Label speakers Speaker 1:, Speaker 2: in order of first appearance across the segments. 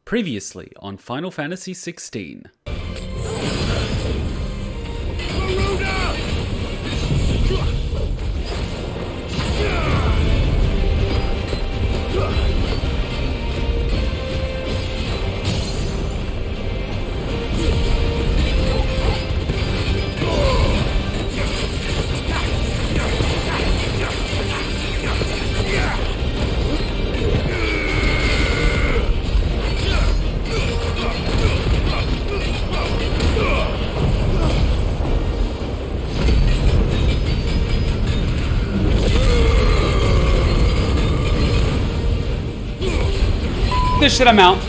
Speaker 1: Previously on Final Fantasy XVI. This shit amount.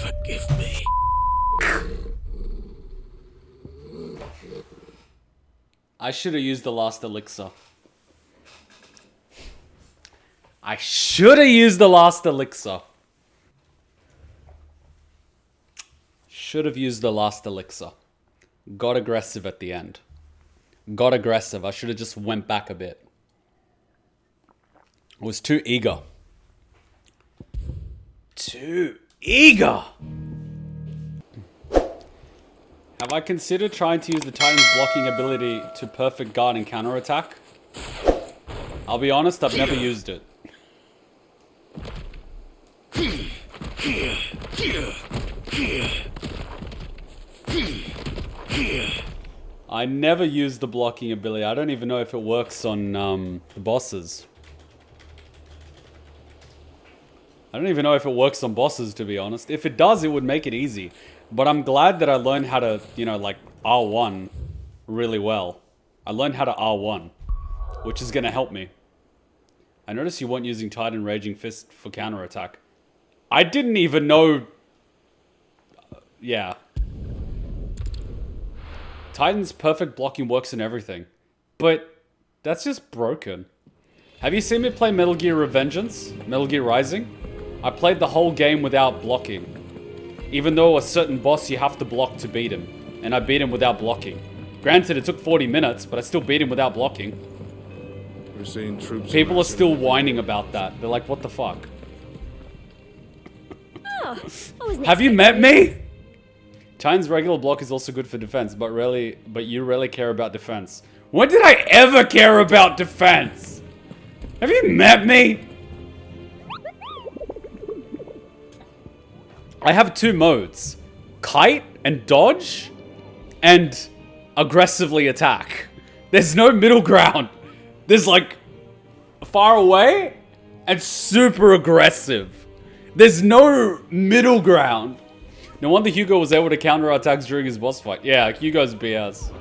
Speaker 2: Forgive me.
Speaker 1: I should have used the last elixir. I should have used the last elixir. Should have used the last elixir. Got aggressive at the end. Got aggressive. I should have just went back a bit. I was too eager. Too eager! Have I considered trying to use the Titan's blocking ability to perfect guard and counterattack? I'll be honest, I've never used it. I never used the blocking ability. I don't even know if it works on the bosses. I don't even know if it works on bosses, to be honest. If it does, it would make it easy. But I'm glad that I learned how to, you know, like R1 really well. I learned how to R1, which is going to help me. I noticed you weren't using Titan Raging Fist for counterattack. I didn't even know... yeah. Titan's perfect blocking works in everything. But that's just broken. Have you seen me play Metal Gear Revengeance? Metal Gear Rising? I played the whole game without blocking. Even though a certain boss you have to block to beat him. And I beat him without blocking. Granted, it took 40 minutes, but I still beat him without blocking.
Speaker 2: We're seeing troops.
Speaker 1: People are still whining about that. They're like, what the fuck?
Speaker 3: Oh,
Speaker 1: have you met me? Titan's regular block is also good for defense, but you rarely care about defense. When did I ever care about defense? Have you met me? I have two modes. Kite and dodge, and aggressively attack. There's no middle ground. There's like far away and super aggressive. There's no middle ground. No wonder Hugo was able to counter attacks during his boss fight. Yeah, Hugo's BS.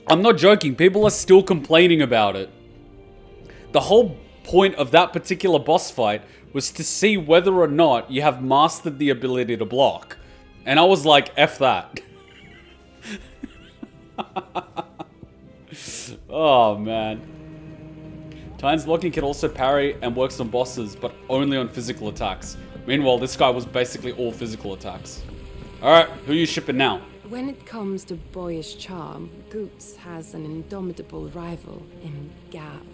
Speaker 1: I'm not joking. People are still complaining about it. The whole point of that particular boss fight was to see whether or not you have mastered the ability to block. And I was like, F that. Oh, man. Titan's blocking can also parry and works on bosses, but only on physical attacks. Meanwhile, this guy was basically all physical attacks. Alright, who are you shipping now?
Speaker 4: When it comes to boyish charm, Goots has an indomitable rival in GAV.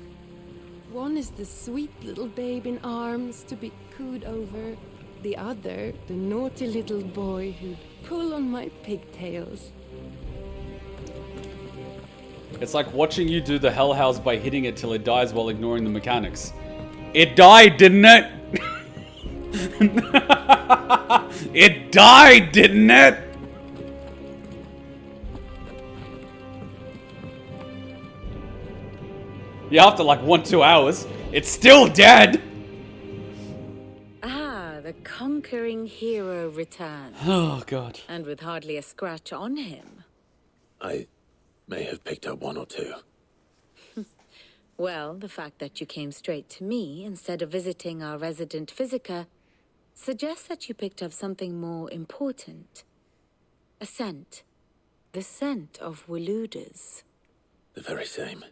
Speaker 4: One is the sweet little babe in arms to be cooed over. The other, the naughty little boy who'd pull on my pigtails.
Speaker 1: It's like watching you do the Hell House by hitting it till it dies while ignoring the mechanics. It died, didn't it? It died, didn't it? Yeah, after like 1-2 hours, it's still dead!
Speaker 3: Ah, the conquering hero returns.
Speaker 1: Oh, God.
Speaker 3: And with hardly a scratch on him.
Speaker 2: I may have picked up one or two.
Speaker 3: Well, the fact that you came straight to me instead of visiting our resident physica suggests that you picked up something more important. A scent. The scent of Waludas.
Speaker 2: The very same.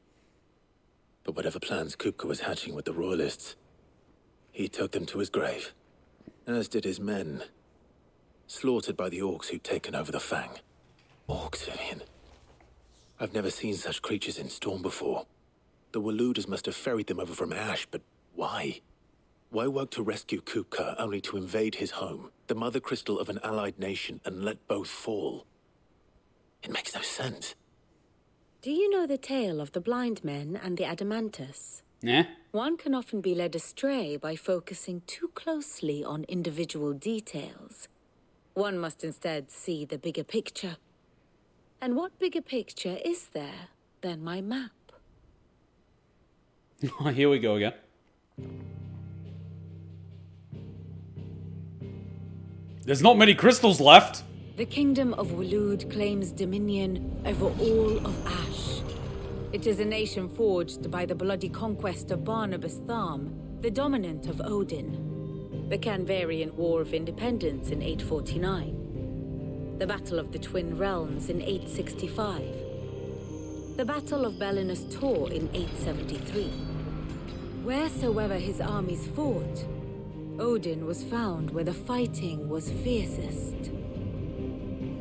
Speaker 2: But whatever plans Kupka was hatching with the Royalists, He took them to his grave, as did his men. Slaughtered by the orcs who'd taken over the Fang. Orcs, Vivian. I've never seen such creatures in Storm before. The Waluders must have ferried them over from Ash, but why? Why work to rescue Kupka only to invade his home, the mother crystal of an allied nation, and let both fall? It makes no sense.
Speaker 3: Do you know the tale of the blind men and the Adamantus?
Speaker 1: Yeah?
Speaker 3: One can often be led astray by focusing too closely on individual details. One must instead see the bigger picture. And what bigger picture is there than my map?
Speaker 1: Here we go again. There's not many crystals left.
Speaker 3: The kingdom of Walud claims dominion over all of Ash. It is a nation forged by the bloody conquest of Barnabas Tharm, the dominant of Odin. The Canvarian War of Independence in 849. The Battle of the Twin Realms in 865. The Battle of Belinus Tor in 873. Wheresoever his armies fought, Odin was found where the fighting was fiercest.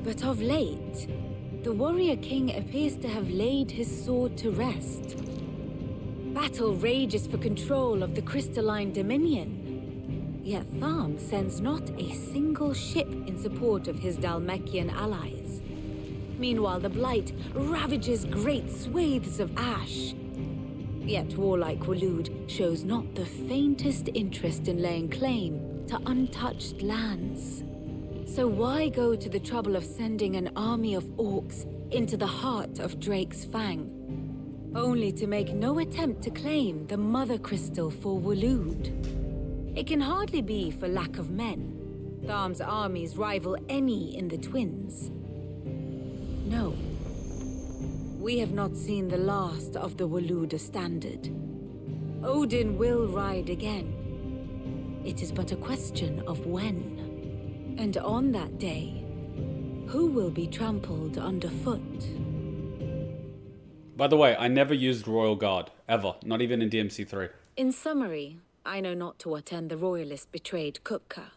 Speaker 3: But of late, the warrior king appears to have laid his sword to rest. Battle rages for control of the crystalline dominion. Yet Tharm sends not a single ship in support of his Dhalmekian allies. Meanwhile, the Blight ravages great swathes of Ash. Yet warlike Walud shows not the faintest interest in laying claim to untouched lands. So why go to the trouble of sending an army of orcs into the heart of Drake's Fang, only to make no attempt to claim the Mother Crystal for Walud? It can hardly be for lack of men. Tharm's armies rival any in the Twins. No. We have not seen the last of the Waluda standard. Odin will ride again. It is but a question of when. And on that day, who will be trampled underfoot?
Speaker 1: By the way, I never used Royal Guard, ever. Not even in DMC3.
Speaker 3: In summary, I know not to what end the Royalists betrayed Kupka.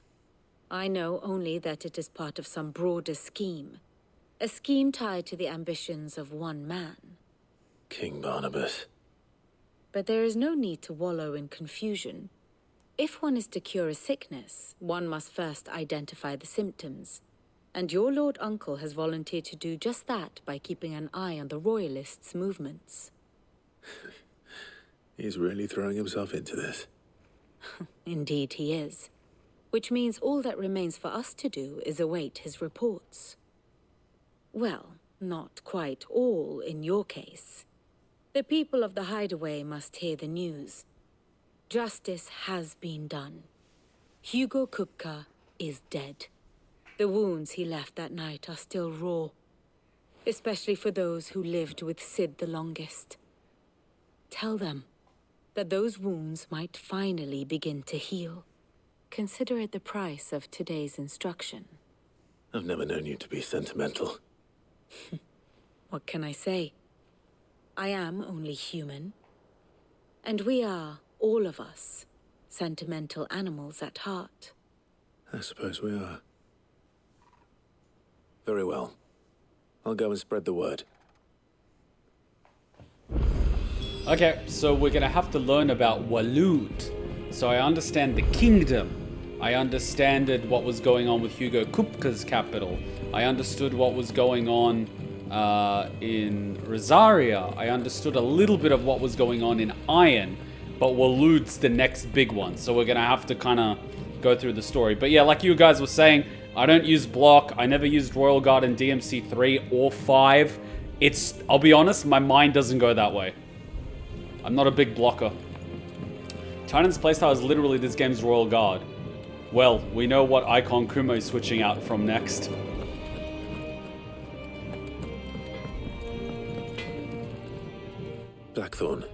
Speaker 3: I know only that it is part of some broader scheme. A scheme tied to the ambitions of one man.
Speaker 2: King Barnabas.
Speaker 3: But there is no need to wallow in confusion. If one is to cure a sickness, one must first identify the symptoms. And your Lord Uncle has volunteered to do just that by keeping an eye on the Royalists' movements.
Speaker 2: He's really throwing himself into this.
Speaker 3: Indeed he is. Which means all that remains for us to do is await his reports. Well, not quite all in your case. The people of the Hideaway must hear the news. Justice has been done. Hugo Kupka is dead. The wounds he left that night are still raw, especially for those who lived with Sid the longest. Tell them that those wounds might finally begin to heal. Consider it the price of today's instruction.
Speaker 2: I've never known you to be sentimental.
Speaker 3: What can I say? I am only human. And we are, all of us, sentimental animals at heart.
Speaker 2: I suppose we are. Very well. I'll go and spread the word.
Speaker 1: Okay, so we're gonna have to learn about Walud. So I understand the kingdom. I understood what was going on with Hugo Kupka's capital. I understood what was going on in Rosaria. I understood a little bit of what was going on in Iron, but Walud's the next big one. So we're gonna have to kind of go through the story. But yeah, like you guys were saying, I don't use block. I never used Royal Guard in DMC 3 or 5. I'll be honest, my mind doesn't go that way. I'm not a big blocker. Titan's playstyle is literally this game's Royal Guard. Well, we know what icon Kuma is switching out from next.
Speaker 2: Blackthorn,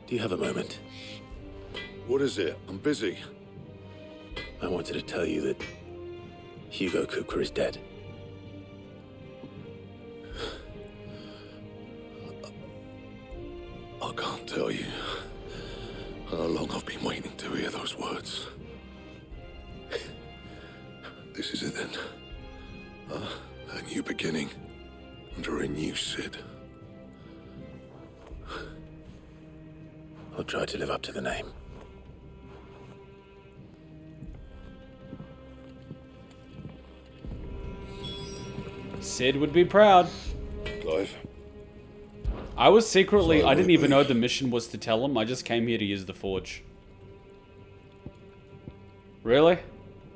Speaker 2: do you have a moment?
Speaker 5: What is it? I'm busy.
Speaker 2: I wanted to tell you that Hugo Kupka is dead.
Speaker 5: I can't tell you how long I've been waiting to hear that. words. This is it then. A new beginning. Under a new Sid.
Speaker 2: I'll try to live up to the name.
Speaker 1: Sid would be proud.
Speaker 5: Clive.
Speaker 1: I was secretly...
Speaker 5: Sorry,
Speaker 1: I didn't even
Speaker 5: Whitby.
Speaker 1: know the mission was to tell him. I just came here to use the forge. Really?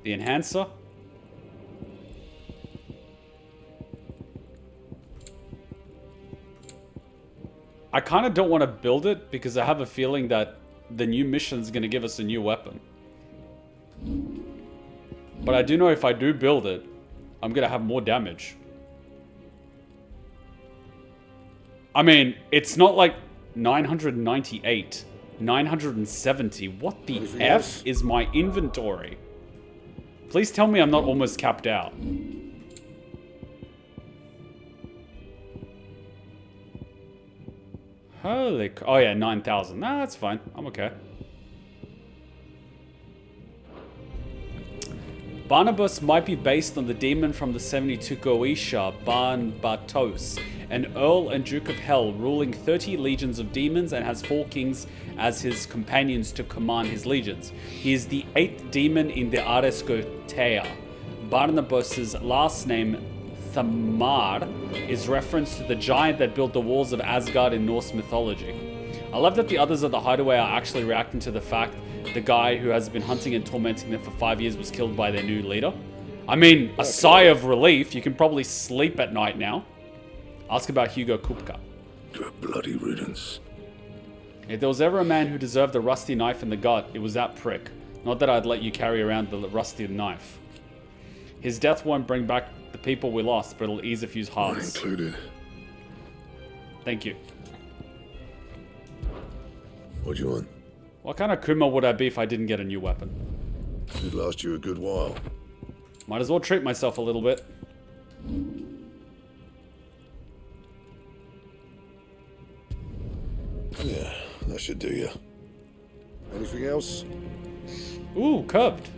Speaker 1: The enhancer? I kind of don't want to build it because I have a feeling that the new mission's going to give us a new weapon. But I do know if I do build it, I'm going to have more damage. I mean, it's not like 998, 970. What the
Speaker 5: Anything
Speaker 1: F
Speaker 5: else?
Speaker 1: is my inventory? Please tell me I'm not almost capped out. Holy... Oh yeah, 9,000. Nah, that's fine. I'm okay. Barnabas might be based on the demon from the 72 Goetia, Barnbatos, an Earl and Duke of Hell, ruling 30 legions of demons and has 4 kings as his companions to command his legions. He is the 8th demon in the Ares Goetia. Barnabas's last name, Thamar, is reference to the giant that built the walls of Asgard in Norse mythology. I love that the others of the hideaway are actually reacting to the fact the guy who has been hunting and tormenting them for 5 years was killed by their new leader. I mean, a sigh of relief. You can probably sleep at night now. Ask about Hugo Kupka.
Speaker 5: To a bloody riddance.
Speaker 1: If there was ever a man who deserved a rusty knife in the gut, it was that prick. Not that I'd let you carry around the rusty knife. His death won't bring back the people we lost, but it'll ease a few
Speaker 5: Mine
Speaker 1: hearts.
Speaker 5: included.
Speaker 1: Thank you.
Speaker 5: What do you want?
Speaker 1: What kind of Kuma would I be if I didn't get a new weapon?
Speaker 5: Should last you a good while.
Speaker 1: Might as well treat myself a little bit.
Speaker 5: Yeah, that should do you. Anything else?
Speaker 1: Ooh, curved.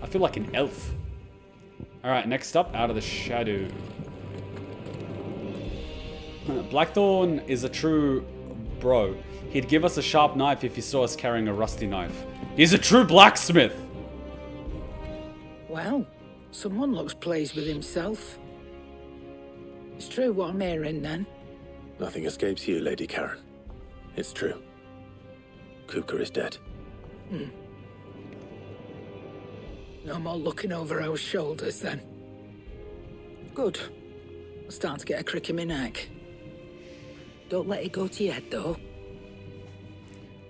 Speaker 1: I feel like an elf. Alright, next up, Out of the Shadow. Blackthorn is a true bro. He'd give us a sharp knife if he saw us carrying a rusty knife. He's a true blacksmith!
Speaker 6: Well, someone looks pleased with himself. It's true what I'm hearing, then.
Speaker 2: Nothing escapes you, Lady Karen. It's true. Kupka is dead.
Speaker 6: No more looking over our shoulders, then. Good. I'm starting to get a crick in my neck. Don't let it go to your head, though.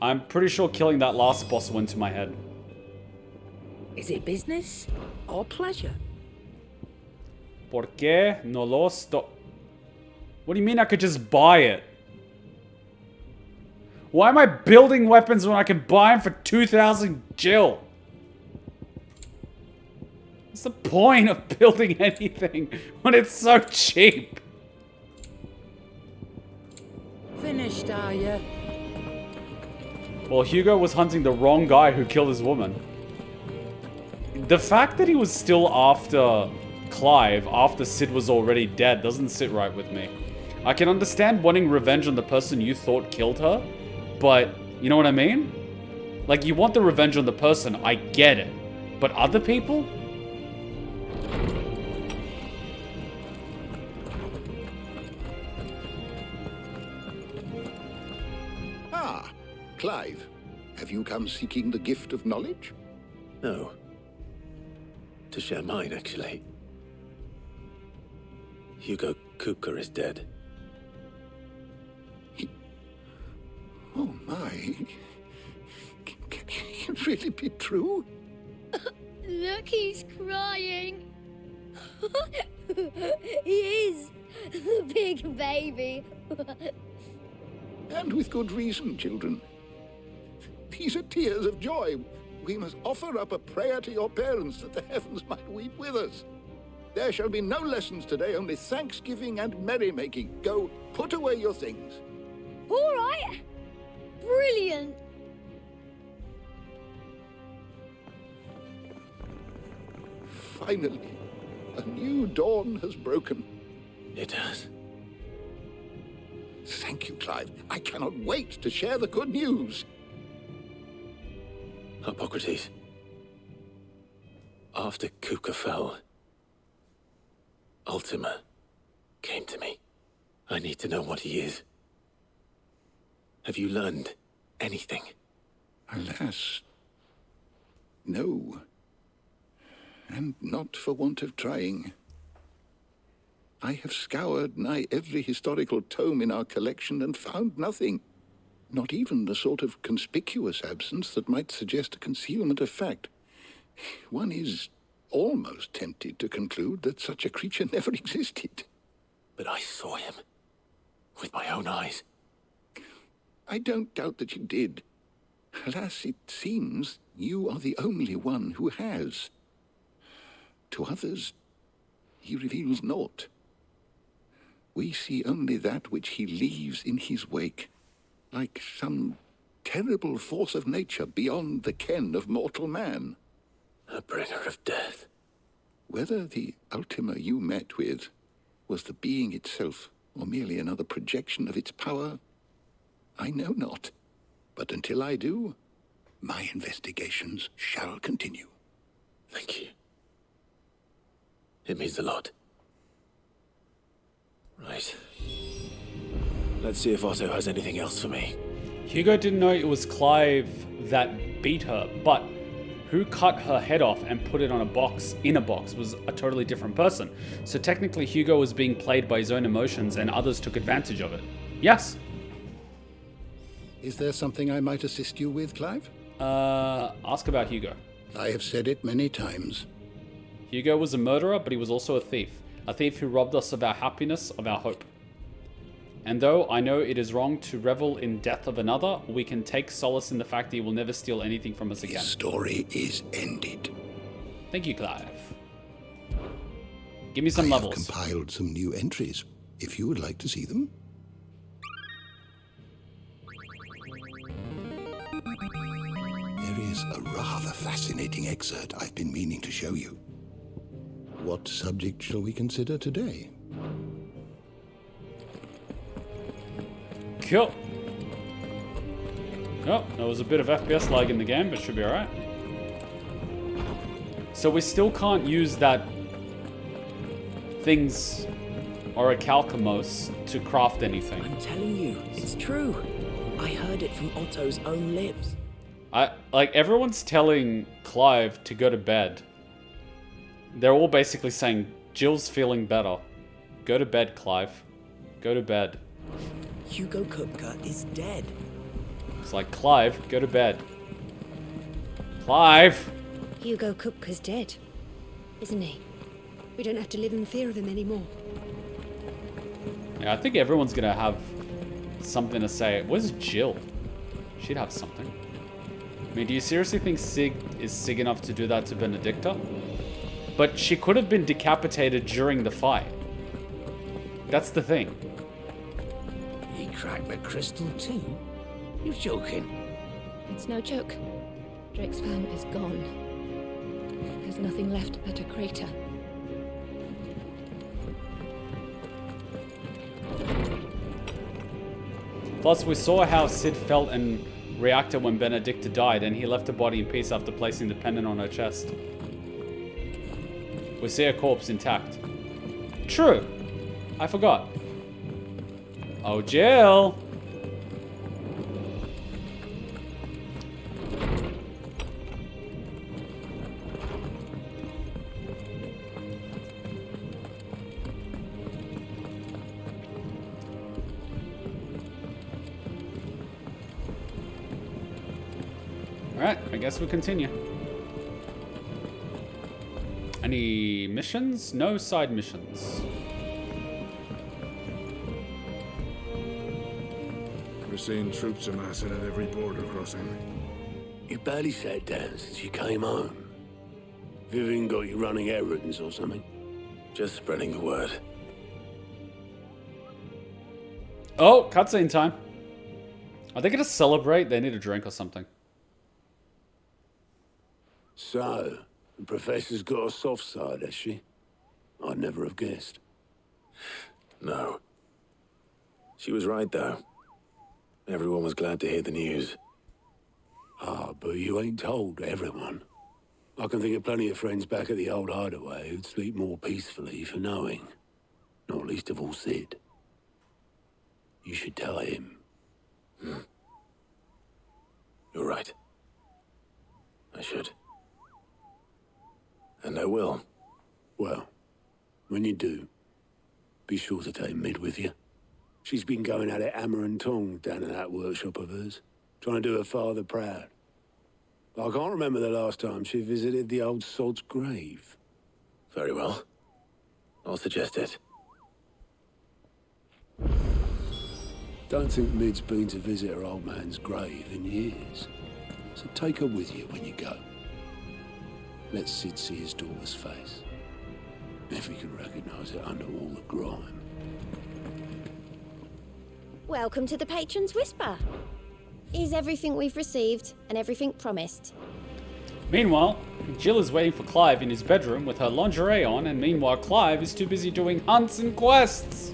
Speaker 1: I'm pretty sure killing that last boss went to my head.
Speaker 6: Is it business or pleasure?
Speaker 1: ¿Por qué no lo sto... What do you mean I could just buy it? Why am I building weapons when I can buy them for 2,000 gil? What's the point of building anything when it's so cheap?
Speaker 6: Finished, are you?
Speaker 1: Well, Hugo was hunting the wrong guy who killed his woman. The fact that he was still after Clive after Sid was already dead doesn't sit right with me. I can understand wanting revenge on the person you thought killed her, but you know what I mean? Like, you want the revenge on the person, I get it. But other people?
Speaker 5: Ah, Clive. Have you come seeking the gift of knowledge?
Speaker 2: No. To share mine, actually. Hugo Kupka is dead.
Speaker 5: Oh my. Can it really be true?
Speaker 7: Look, he's crying. He is. The big baby.
Speaker 5: And with good reason, children. These are tears of joy. We must offer up a prayer to your parents that the heavens might weep with us. There shall be no lessons today, only thanksgiving and merrymaking. Go, put away your things.
Speaker 7: All right. Brilliant.
Speaker 5: finally, a new dawn has broken.
Speaker 2: It has.
Speaker 5: Thank you, Clive. I cannot wait to share the good news.
Speaker 2: Hippocrates. After Kuka fell, Ultima came to me. I need to know what he is. Have you learned anything?
Speaker 5: Alas, no. And not for want of trying. I have scoured nigh every historical tome in our collection and found nothing. Not even the sort of conspicuous absence that might suggest a concealment of fact. One is almost tempted to conclude that such a creature never existed.
Speaker 2: But I saw him. With my own eyes.
Speaker 5: I don't doubt that you did. Alas, it seems you are the only one who has. To others, he reveals naught. We see only that which he leaves in his wake, like some terrible force of nature beyond the ken of mortal man.
Speaker 2: A bringer of death.
Speaker 5: Whether the Ultima you met with was the being itself, or merely another projection of its power, I know not. But until I do, my investigations shall continue.
Speaker 2: Thank you. It means a lot. Right. Let's see if Otto has anything else for me.
Speaker 1: Hugo didn't know it was Clive that beat her, but who cut her head off and put it on a box, in a box, was a totally different person. So technically Hugo was being played by his own emotions and others took advantage of it. Yes.
Speaker 5: Is there something I might assist you with, Clive?
Speaker 1: Ask about Hugo.
Speaker 5: I have said it many times.
Speaker 1: Hugo was a murderer, but he was also a thief. A thief who robbed us of our happiness, of our hope. And though I know it is wrong to revel in death of another, we can take solace in the fact that he will never steal anything from us again.
Speaker 5: The story is ended.
Speaker 1: Thank you, Clive. Give me some levels.
Speaker 5: I have compiled some new entries, if you would like to see them. There is a rather fascinating excerpt I've been meaning to show you. What subject shall we consider today?
Speaker 1: Cool. Oh, there was a bit of FPS lag in the game, but should be alright. So we still can't use that things orichalcumos to craft anything.
Speaker 8: I'm telling you, it's true. I heard it from Otto's own lips.
Speaker 1: Like, everyone's telling Clive to go to bed. They're all basically saying, Jill's feeling better. Go to bed, Clive. Go to bed.
Speaker 8: Hugo Kupka is dead.
Speaker 1: It's like, Clive, go to bed. Clive!
Speaker 9: Hugo Kupka's dead, isn't he? We don't have to live in fear of him anymore.
Speaker 1: Yeah, I think everyone's gonna have something to say. Where's Jill? She'd have something. I mean, do you seriously think Sig is Sig enough to do that to Benedicta? But she could have been decapitated during the fight. That's the thing.
Speaker 6: He cracked the crystal too? You're joking.
Speaker 9: It's no joke. Drake's fang is gone. There's nothing left but a crater.
Speaker 1: Plus, we saw how Sid felt and reacted when Benedicta died, and he left her body in peace after placing the pendant on her chest. We see her corpse intact. True. I forgot. Oh, Jill. Alright, I guess we continue. Any missions? No side missions.
Speaker 10: We're seeing troops amassing at every border crossing.
Speaker 11: You barely sat down since you came home. Vivian got you running errands or something?
Speaker 2: Just spreading the word.
Speaker 1: Oh, cutscene time. Are they gonna celebrate? They need a drink or something.
Speaker 11: So, The Professor's got a soft side, has she? I'd never have guessed.
Speaker 2: No. She was right, though. Everyone was glad to hear the news.
Speaker 11: Ah, but you ain't told everyone. I can think of plenty of friends back at the old hideaway who'd sleep more peacefully for knowing. Not least of all Sid. You should tell him.
Speaker 2: You're right. I should. And I will.
Speaker 11: Well, when you do, be sure to take Mid with you. She's been going at it hammer and tongs down in that workshop of hers, trying to do her father proud. I can't remember the last time she visited the old sod's grave.
Speaker 2: Very well. I'll suggest it.
Speaker 11: Don't think Mid's been to visit her old man's grave in years. So take her with you when you go. Let Sid see his daughter's face. If he can recognize it under all the grime.
Speaker 12: Welcome to the Patron's Whisper. Is everything we've received and everything promised?
Speaker 1: Meanwhile, Jill is waiting for Clive in his bedroom with her lingerie on, and meanwhile Clive is too busy doing hunts and quests.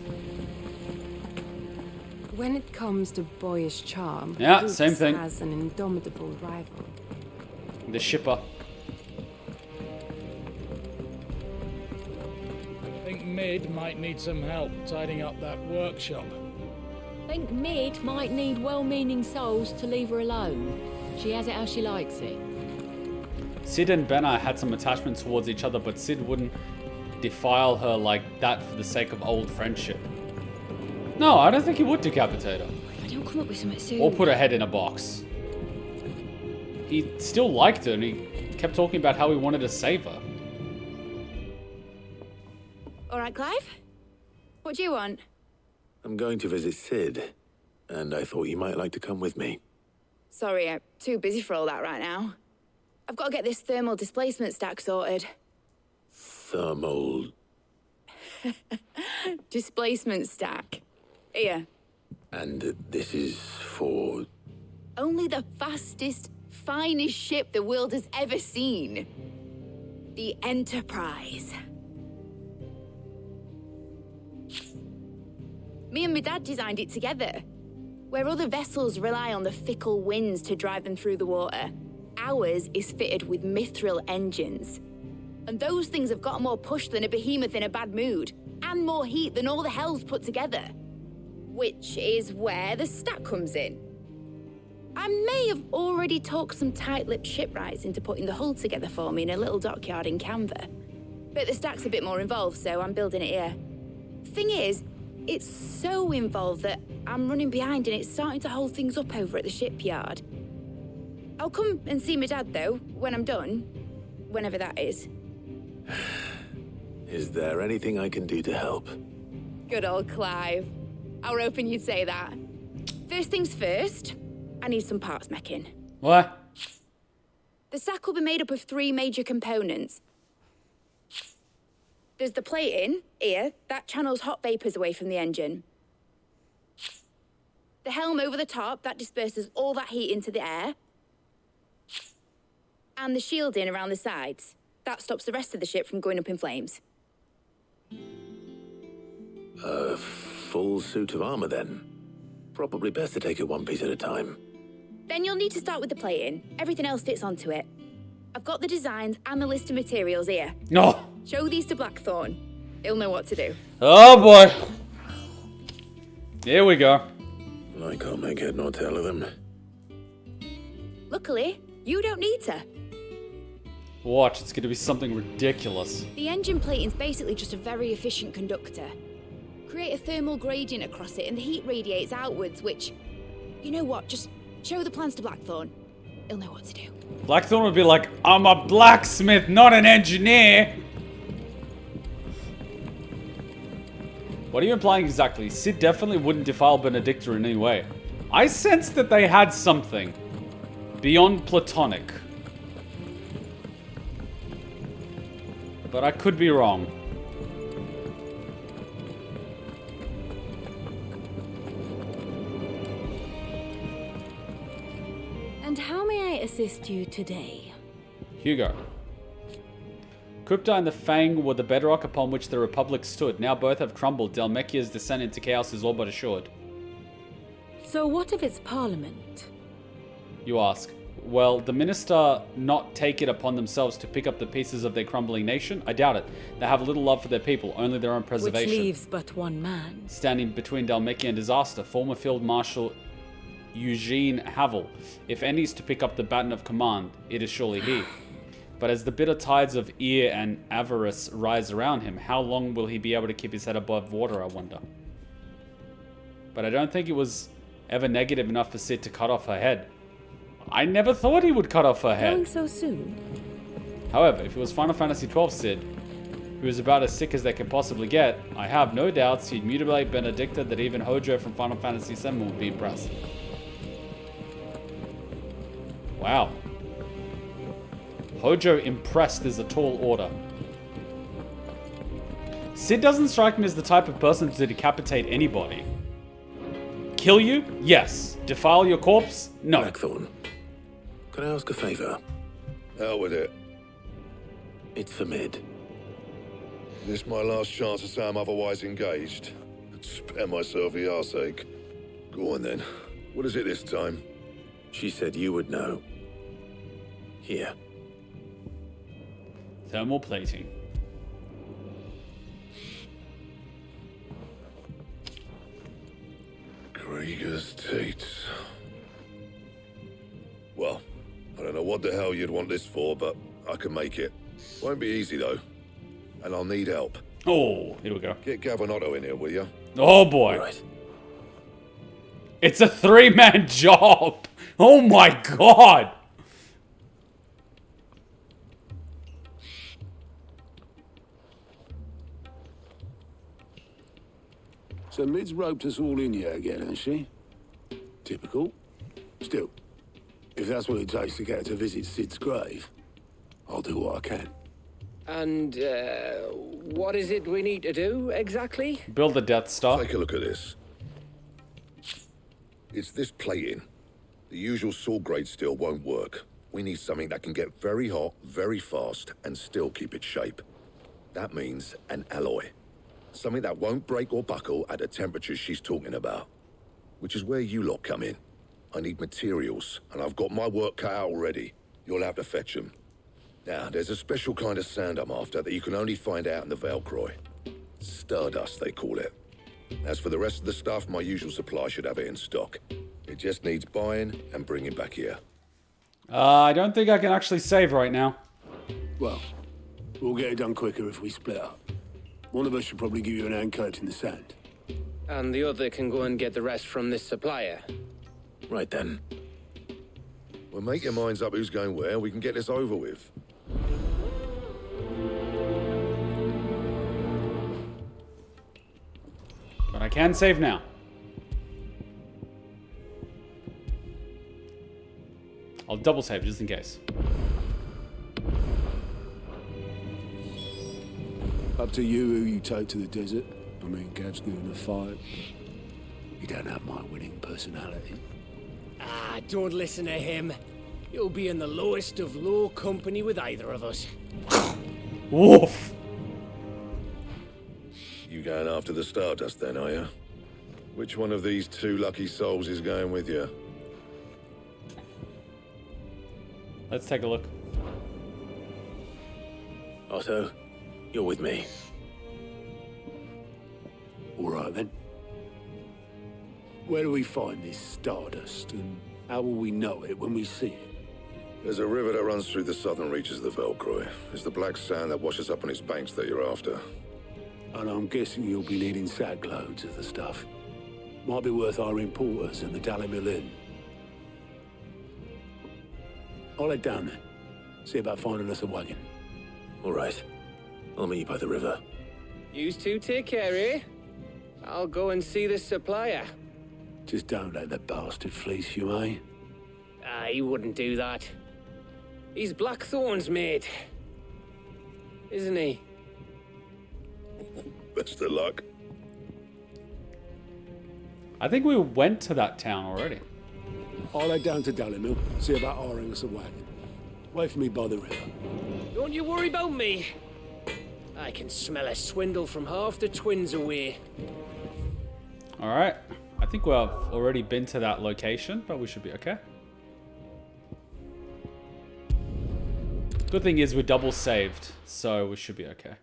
Speaker 4: When it comes to boyish charm,
Speaker 1: Yeah,
Speaker 4: Boots
Speaker 1: same thing.
Speaker 4: has an indomitable rival.
Speaker 1: The shipper.
Speaker 13: I think Mid might need some help tidying up that workshop.
Speaker 14: I think Mid might need well-meaning souls to leave her alone. She has it how she likes it.
Speaker 1: Sid and Benna had some attachment towards each other, but Sid wouldn't defile her like that for the sake of old friendship. No, I don't think he would decapitate her.
Speaker 9: If I don't come up with something soon.
Speaker 1: Or put her head in a box. He still liked her, and he kept talking about how he wanted to save her.
Speaker 12: All right, Clive? What do you want?
Speaker 2: I'm going to visit Sid, and I thought you might like to come with me.
Speaker 12: Sorry, I'm too busy for all that right now. I've got to get this thermal displacement stack sorted.
Speaker 2: Thermal...
Speaker 12: Displacement stack. Here.
Speaker 2: And this is for...
Speaker 12: Only the fastest, finest ship the world has ever seen. The Enterprise. Me and my dad designed it together. Where other vessels rely on the fickle winds to drive them through the water, ours is fitted with mithril engines. And those things have got more push than a behemoth in a bad mood, and more heat than all the hells put together. Which is where the stack comes in. I may have already talked some tight-lipped shipwrights into putting the hull together for me in a little dockyard in Canva. But the stack's a bit more involved, so I'm building it here. Thing is, it's so involved that I'm running behind and it's starting to hold things up over at the shipyard. I'll come and see my dad, though, when I'm done. Whenever that is.
Speaker 2: Is there anything I can do to help?
Speaker 12: Good old Clive. I was hoping you'd say that. First things first, I need some parts meching.
Speaker 1: What?
Speaker 12: The stack will be made up of 3 major components. There's the plating, here, that channels hot vapors away from the engine. The helm over the top, that disperses all that heat into the air. And the shielding around the sides. That stops the rest of the ship from going up in flames.
Speaker 2: A full suit of armor, then. Probably best to take it one piece at a time.
Speaker 12: Then you'll need to start with the plating. Everything else fits onto it. I've got the designs and the list of materials here.
Speaker 1: No.
Speaker 12: Show these to Blackthorn. He'll know what to do.
Speaker 1: Oh boy. Here we go.
Speaker 2: I can't make head nor tail of them.
Speaker 12: Luckily, you don't need to.
Speaker 1: Watch, it's going to be something ridiculous.
Speaker 12: The engine plating's basically just a very efficient conductor. Create a thermal gradient across it and the heat radiates outwards, which... You know what, just show the plans to Blackthorn. He'll know what to do.
Speaker 1: Blackthorn would be like, I'm a blacksmith, not an engineer. What are you implying exactly? Sid definitely wouldn't defile Benedicta in any way. I sensed that they had something beyond platonic. But I could be wrong.
Speaker 3: And how may I assist you today?
Speaker 1: Hugo. Crypta and the Fang were the bedrock upon which the Republic stood. Now both have crumbled. Dhalmekia's descent into chaos is all but assured.
Speaker 3: So what of its parliament?
Speaker 1: You ask. Well, the minister not take it upon themselves to pick up the pieces of their crumbling nation? I doubt it. They have little love for their people, only their own preservation.
Speaker 3: Which leaves but one man.
Speaker 1: Standing between Dhalmekia and disaster, former Field Marshal Eugene Havel. If any is to pick up the baton of command, it is surely he. But as the bitter tides of ear and avarice rise around him, how long will he be able to keep his head above water, I wonder? But I don't think it was ever negative enough for Sid to cut off her head. I never thought he would cut off her head.
Speaker 3: Going so soon?
Speaker 1: However, if it was Final Fantasy XII Sid, who is about as sick as they can possibly get, I have no doubts he'd mutilate Benedicta that even Hojo from Final Fantasy VII would be impressed. Wow. Hojo impressed is a tall order. Sid doesn't strike me as the type of person to decapitate anybody. Kill you? Yes. Defile your corpse? No.
Speaker 2: Blackthorn, can I ask a favor?
Speaker 10: Out with it.
Speaker 2: It's for Mid.
Speaker 10: This my last chance to say I'm otherwise engaged. Spare myself the arseache. Go on then. What is it this time?
Speaker 2: She said you would know. Here.
Speaker 1: Thermal plating.
Speaker 10: Krieger's Tates. Well, I don't know what the hell you'd want this for, but I can make it. Won't be easy though. And I'll need help.
Speaker 1: Oh, here we go.
Speaker 10: Get Gav and OTTO in here, will you?
Speaker 1: Oh boy.
Speaker 2: Right.
Speaker 1: It's a 3-man job. Oh my god.
Speaker 11: So Mid's roped us all in here again, hasn't she? Typical. Still, if that's what it takes to get her to visit Sid's grave, I'll do what I can.
Speaker 15: And, what is it we need to do, exactly?
Speaker 1: Build the Death Star.
Speaker 10: Take a look at this. It's this plating. The usual sword grade steel won't work. We need something that can get very hot, very fast, and still keep its shape. That means an alloy. Something that won't break or buckle at the temperatures she's talking about. Which is where you lot come in. I need materials, and I've got my work cut out already. You'll have to fetch them. Now, there's a special kind of sand I'm after that you can only find out in the Valcroy. Stardust, they call it. As for the rest of the stuff, my usual supply should have it in stock. It just needs buying and bringing back here.
Speaker 1: I don't think I can actually save right now.
Speaker 11: Well, we'll get it done quicker if we split up. One of us should probably give you an hand coat in the sand.
Speaker 15: And the other can go and get the rest from this supplier.
Speaker 2: Right then.
Speaker 10: Well, make your minds up who's going where. We can get this over with.
Speaker 1: But I can save now. I'll double save just in case.
Speaker 11: Up to you who you take to the desert. I mean, Gav's good in a fight. You don't have my winning personality.
Speaker 15: Ah, don't listen to him. You'll be in the lowest of low company with either of us.
Speaker 1: Woof.
Speaker 10: You going after the Stardust then, are you? Which one of these two lucky souls is going with you?
Speaker 1: Let's take a look.
Speaker 2: OTTO, you're with me.
Speaker 11: All right then. Where do we find this Stardust, and how will we know it when we see it?
Speaker 10: There's a river that runs through the southern reaches of the Valcroy. It's the black sand that washes up on its banks that you're after.
Speaker 11: And I'm guessing you'll be needing sack loads of the stuff. Might be worth our importers and the Dalimil Inn. I'll head down there. See about finding us a wagon.
Speaker 2: All right. I'll meet you by the river.
Speaker 15: Yous two take care, eh? I'll go and see this supplier.
Speaker 11: Just don't let the bastard fleece you, eh?
Speaker 15: Ah, he wouldn't do that. He's Blackthorn's mate. Isn't he?
Speaker 10: Best of luck.
Speaker 1: I think we went to that town already.
Speaker 11: I'll head down to Dalimil, see about hiring us a wagon. Wait for me by the river.
Speaker 15: Don't you worry about me. I can smell a swindle from half the twins away.
Speaker 1: Alright. I think we've already been to that location, but we should be okay. Good thing is we're double saved, so we should be okay.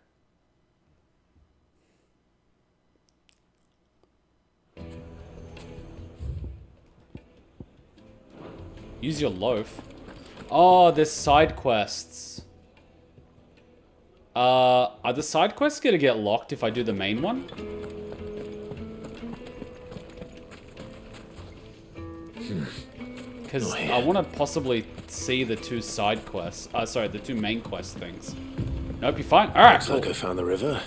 Speaker 1: Use your loaf. Oh, there's side quests. Are the side quests gonna get locked if I do the main one? Because I want to possibly see the two side quests. Sorry, the two main quest things. Nope, you're fine. All right,
Speaker 2: Looks like I found the river.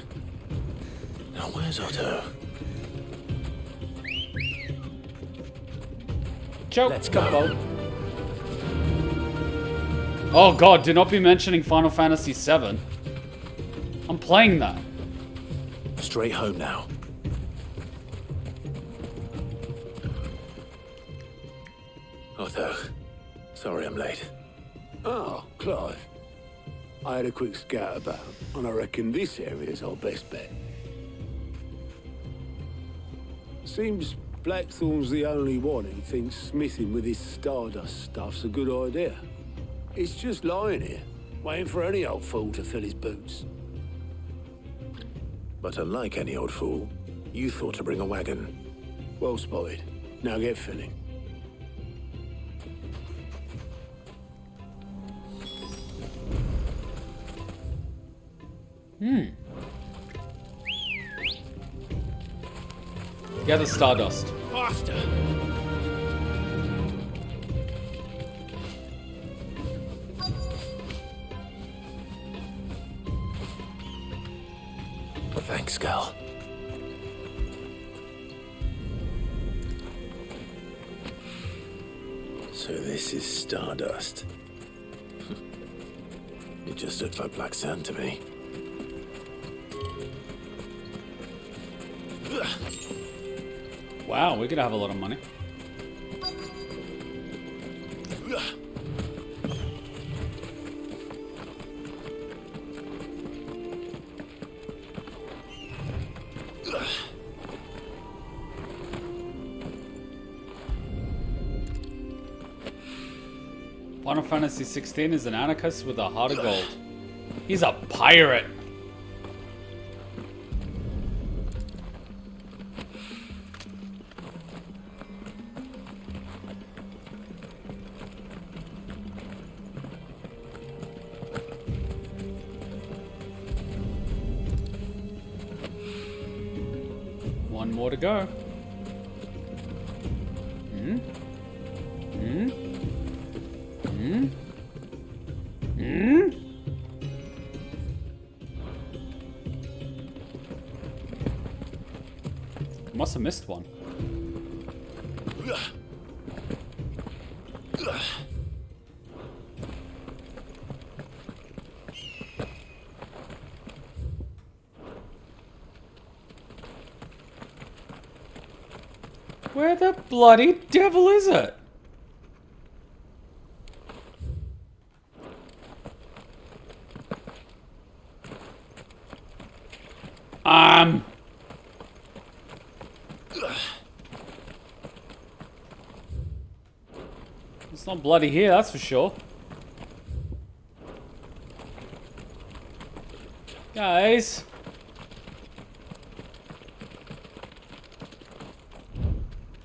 Speaker 2: Now where's Otto?
Speaker 1: Choke.
Speaker 2: Let's go.
Speaker 1: Oh god, do not be mentioning Final Fantasy VII. I'm playing that.
Speaker 2: Straight home now. Otto, sorry I'm late.
Speaker 11: Oh, Clive. I had a quick scout about, and I reckon this area's our best bet. Seems Blackthorn's the only one who thinks smithing with his Stardust stuff's a good idea. It's just lying here, waiting for any old fool to fill his boots.
Speaker 2: But unlike any old fool, you thought to bring a wagon.
Speaker 11: Well spotted. Now get filling.
Speaker 1: Gather Stardust.
Speaker 15: Faster!
Speaker 2: Thanks, Gal. So this is Stardust. It just looks like black sand to me.
Speaker 1: Wow, we're gonna have a lot of money. Final Fantasy 16 is an anarchist with a heart of gold. He's a pirate. One more to go. Must have missed one. Where the bloody devil is it? It's not bloody here, that's for sure. Guys.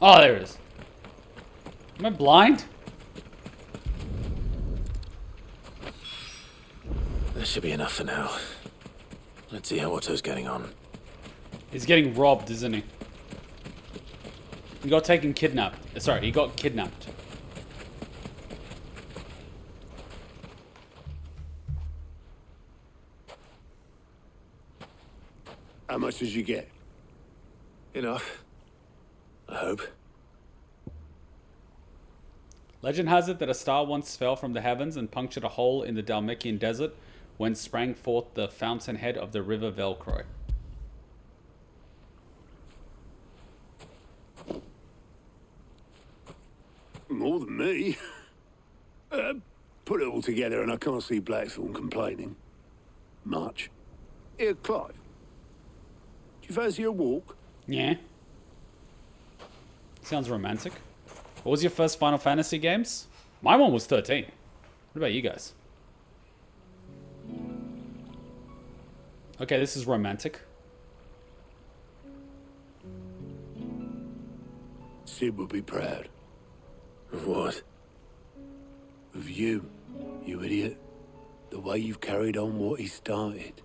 Speaker 1: Oh, there it is. Am I blind?
Speaker 2: That should be enough for now. Let's see how Otto's getting on.
Speaker 1: He's getting robbed, isn't he? He got taken kidnapped. Sorry, he got kidnapped.
Speaker 11: How much did you get?
Speaker 2: Enough. I hope.
Speaker 1: Legend has it that a star once fell from the heavens and punctured a hole in the Dalmatian desert when sprang forth the fountainhead of the river Velcro.
Speaker 11: More than me. Put it all together and I can't see Blackthorn complaining. Much. Here, Clive. Do you fancy a walk?
Speaker 1: Yeah. Sounds romantic. What was your first Final Fantasy games? My one was 13. What about you guys? Okay, this is romantic.
Speaker 11: Sid would be proud.
Speaker 2: Of what?
Speaker 11: Of you, you idiot. The way you've carried on what he started.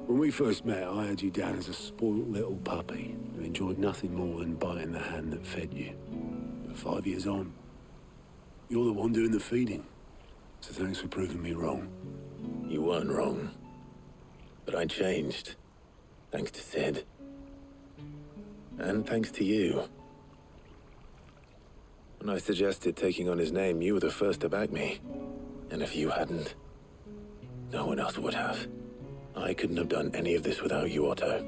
Speaker 11: When we first met, I had you down as a spoiled little puppy who enjoyed nothing more than biting the hand that fed you. But 5 years on, you're the one doing the feeding. So thanks for proving me wrong.
Speaker 2: You weren't wrong. But I changed. Thanks to Sid. And thanks to you. When I suggested taking on his name, you were the first to back me. And if you hadn't, no one else would have. I couldn't have done any of this without you, Otto.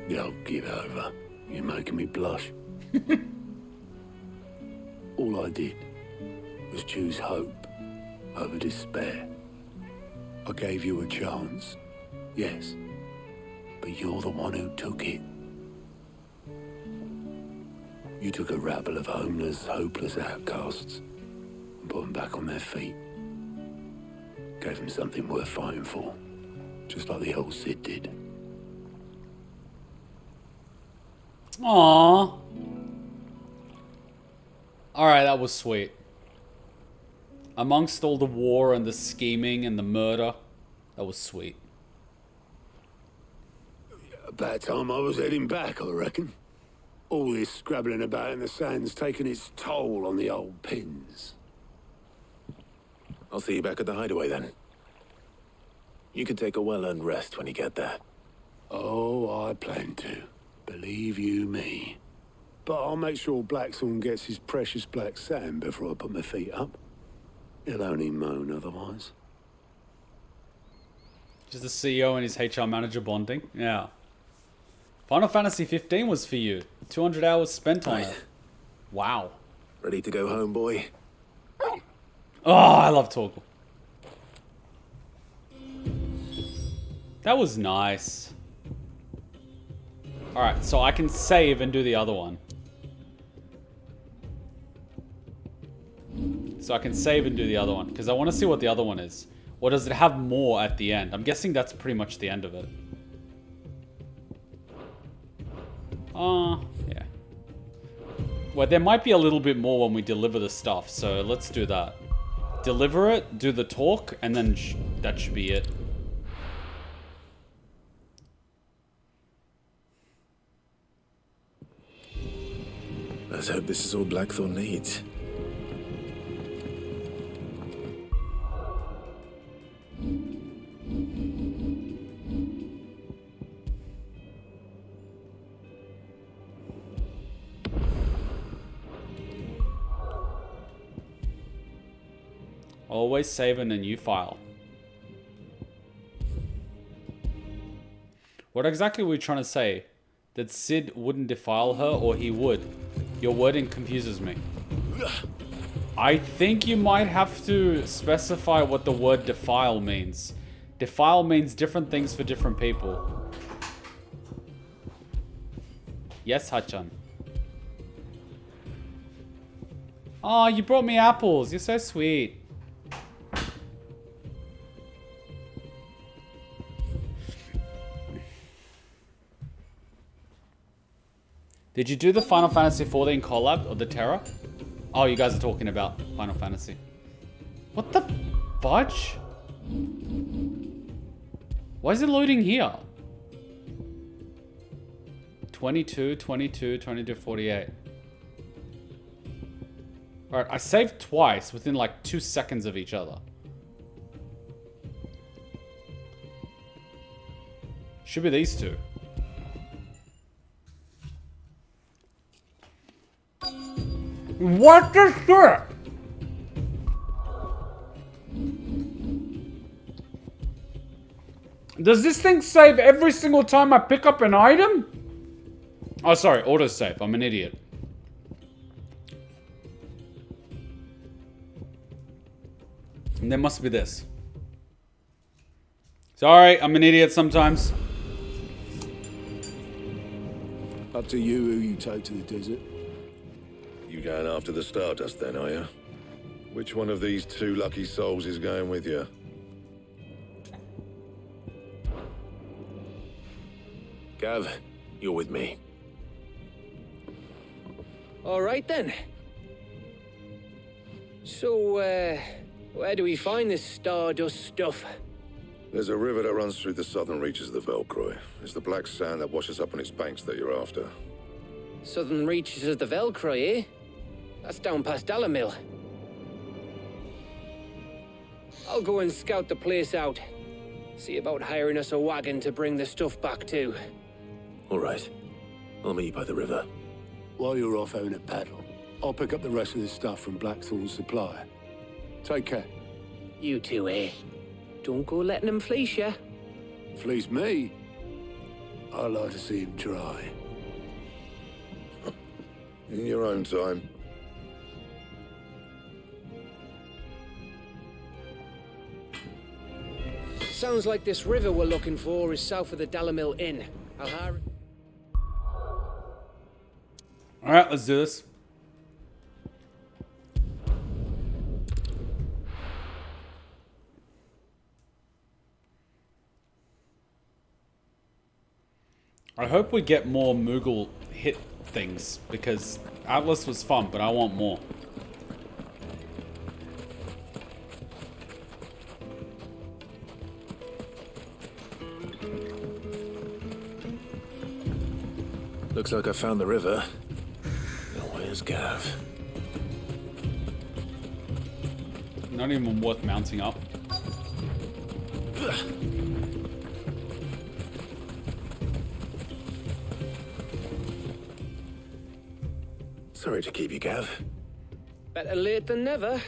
Speaker 11: Yo, give over. You're making me blush. All I did was choose hope over despair. I gave you a chance, yes, but you're the one who took it. You took a rabble of homeless, hopeless outcasts and put them back on their feet. Gave them something worth fighting for, just like the old Sid did.
Speaker 1: Aww. Alright, that was sweet. Amongst all the war and the scheming and the murder, that was sweet.
Speaker 11: About time I was heading back, I reckon. All this scrabbling about in the sand's taken its toll on the old pins.
Speaker 2: I'll see you back at the hideaway then. You can take a well-earned rest when you get there.
Speaker 11: Oh, I plan to. Believe you me. But I'll make sure Blackthorn gets his precious black sand before I put my feet up. He'll only moan otherwise.
Speaker 1: Just the CEO and his HR manager bonding. Yeah. Final Fantasy 15 was for you. 200 hours spent on it. Wow.
Speaker 2: Ready to go home, boy?
Speaker 1: Oh, I love Torgal. That was nice. Alright, so I can save and do the other one. So I can save and do the other one, because I want to see what the other one is. Or does it have more at the end? I'm guessing that's pretty much the end of it. Yeah. Well, there might be a little bit more when we deliver the stuff, so let's do that. Deliver it, do the talk, and then that should be it.
Speaker 2: Let's hope this is all Blackthorn needs.
Speaker 1: Always save in a new file. What exactly were we trying to say? That Sid wouldn't defile her, or he would? Your wording confuses me. I think you might have to specify what the word defile means. Defile means different things for different people. Yes, Hachan. Oh, you brought me apples. You're so sweet. Did you do the Final Fantasy 14 collab or the Terror? Oh, you guys are talking about Final Fantasy. What the fudge? Why is it loading here? 22, 22, 22, 48. Alright, I saved twice within like 2 seconds of each other. Should be these two. What the shit? Does this thing save every single time I pick up an item? Oh, sorry, autosave. I'm an idiot. And there must be this. Sorry, I'm an idiot sometimes.
Speaker 11: Up to you who you take to the desert.
Speaker 10: You going after the Stardust then, are you? Which one of these two lucky souls is going with you?
Speaker 2: Gav, you're with me.
Speaker 15: All right then. So, where do we find this Stardust stuff?
Speaker 10: There's a river that runs through the southern reaches of the Velcroy. It's the black sand that washes up on its banks that you're after.
Speaker 15: Southern reaches of the Velcroy, eh? That's down past Dalamil. I'll go and scout the place out. See about hiring us a wagon to bring the stuff back to.
Speaker 2: All right. I'll meet you by the river.
Speaker 11: While you're off having a paddle, I'll pick up the rest of the stuff from Blackthorn's supply. Take care.
Speaker 15: You two, eh? Don't go letting them fleece ya.
Speaker 11: Fleece me? I'd like to see him try.
Speaker 10: In your own time.
Speaker 15: Sounds like this river we're looking for is south of the Dalamil Inn. I'll hire...
Speaker 1: Alright, let's do this. I hope we get more Moogle hit things, because Atlas was fun, but I want more.
Speaker 2: Looks like I found the river. Now where's Gav?
Speaker 1: Not even worth mounting up.
Speaker 2: Sorry to keep you, Gav.
Speaker 15: Better late than never.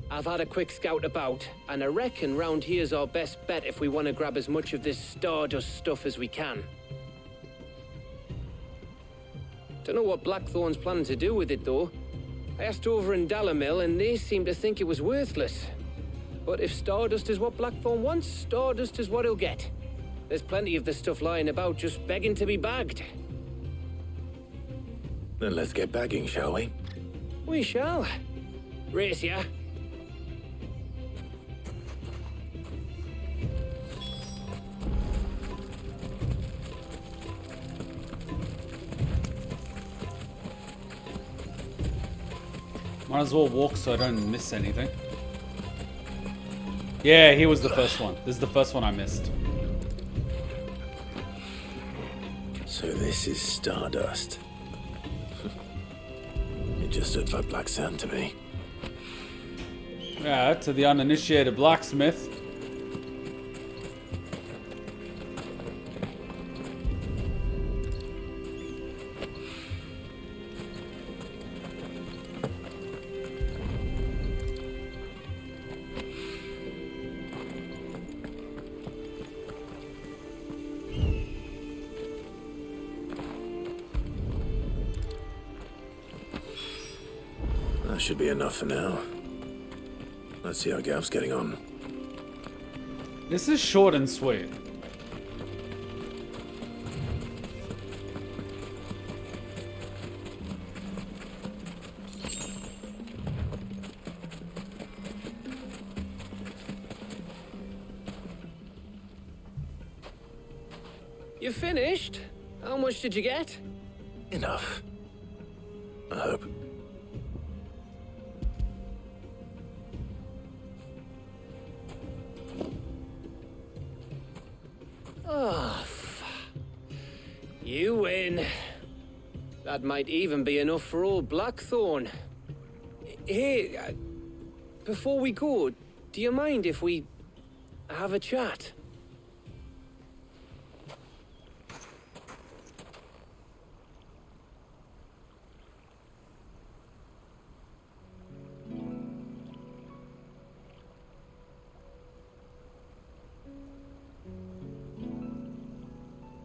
Speaker 15: I've had a quick scout about, and I reckon round here's our best bet if we want to grab as much of this Stardust stuff as we can. Don't know what Blackthorn's planning to do with it, though. I asked over in Dalamil, and they seem to think it was worthless. But if Stardust is what Blackthorn wants, Stardust is what he'll get. There's plenty of this stuff lying about, just begging to be bagged.
Speaker 2: Then let's get bagging, shall we?
Speaker 15: We shall. Race ya.
Speaker 1: Might as well walk so I don't miss anything. Yeah, he was the first one. This is the first one I missed.
Speaker 2: So this is Stardust. It just looked like black sand to me.
Speaker 1: Yeah, to the uninitiated blacksmith.
Speaker 2: That should be enough for now. Let's see how Gav's getting on.
Speaker 1: This is short and sweet.
Speaker 15: You finished? How much did you get?
Speaker 2: Enough. I hope.
Speaker 15: Oh, you win. That might even be enough for old Blackthorn. Hey, before we go, do you mind if we have a chat?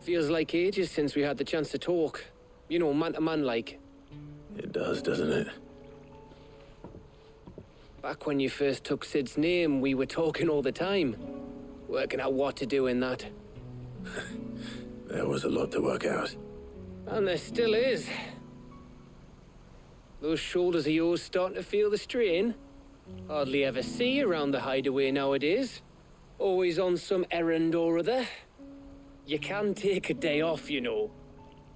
Speaker 15: Feels like ages since we had the chance to talk. You know, man to man like.
Speaker 2: It does, doesn't it?
Speaker 15: Back when you first took Sid's name, we were talking all the time. working out what to do in that.
Speaker 2: There was a lot to work out.
Speaker 15: And there still is. Those shoulders of yours starting to feel the strain. Hardly ever see you around the hideaway nowadays. Always on some errand or other. You can take a day off, you know.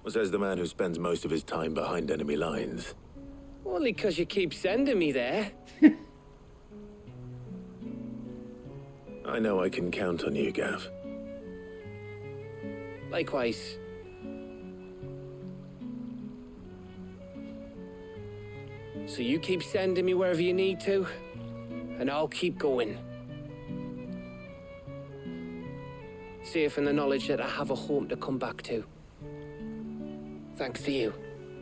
Speaker 2: Well, says the man who spends most of his time behind enemy lines.
Speaker 15: Only 'cause you keep sending me there.
Speaker 2: I know I can count on you, Gav.
Speaker 15: Likewise. So you keep sending me wherever you need to, and I'll keep going. Safe in the knowledge that I have a home to come back to. Thanks to you.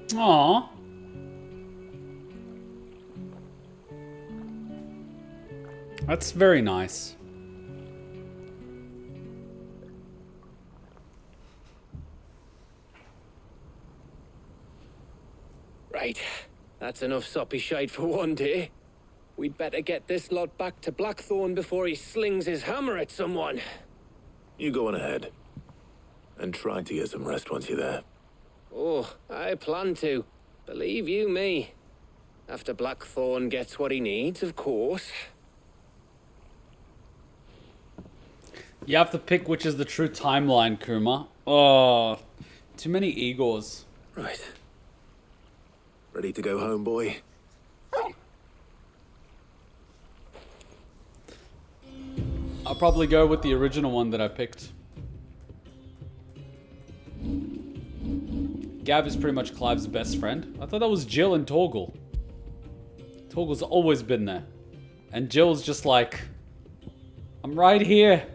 Speaker 1: Aww. That's very nice.
Speaker 15: Right. That's enough soppy shite for one day. We'd better get this lot back to Blackthorn before he slings his hammer at someone.
Speaker 2: You go on ahead. And try to get some rest once you're there.
Speaker 15: Oh, I plan to. Believe you me. After Blackthorn gets what he needs, of course.
Speaker 1: You have to pick which is the true timeline, Kuma. Oh, too many Igors.
Speaker 2: Right. Ready to go home, boy?
Speaker 1: I'll probably go with the original one that I picked. Gav is pretty much Clive's best friend. I thought that was Jill and Torgal. Torgal's always been there. And Jill's just like, I'm right here.